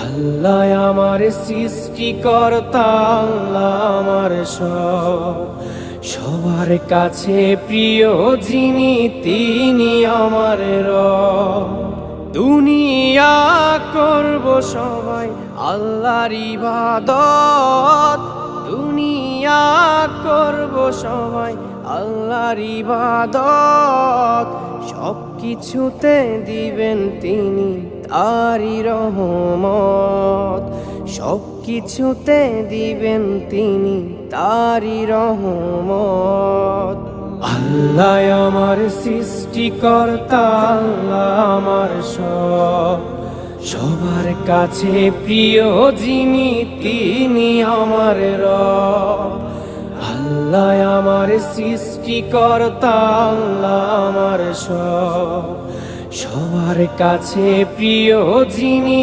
আল্লাহ আমার সৃষ্টিকর্তা, আল্লাহ আমার সবার কাছে প্রিয় যিনি, তিনি আমার রব। দুনিয়া করব সবাই আল্লাহর ইবাদত, দুনিয়া করব সবাই আল্লাহর ইবাদত। সব কিছুতে দিবেন তিনি তারি রহমত, সব কিছুতে দিবেন তিনি তারি রহমত। আল্লাহ আমার সৃষ্টিকর্তা, আল্লাহ আমার সবার কাছে প্রিয় যিনি, তিনি আমার রব। আল্লাহ আমার সৃষ্টিকর্তা, আল্লাহ আমার সবার কাছে প্রিয় যিনি,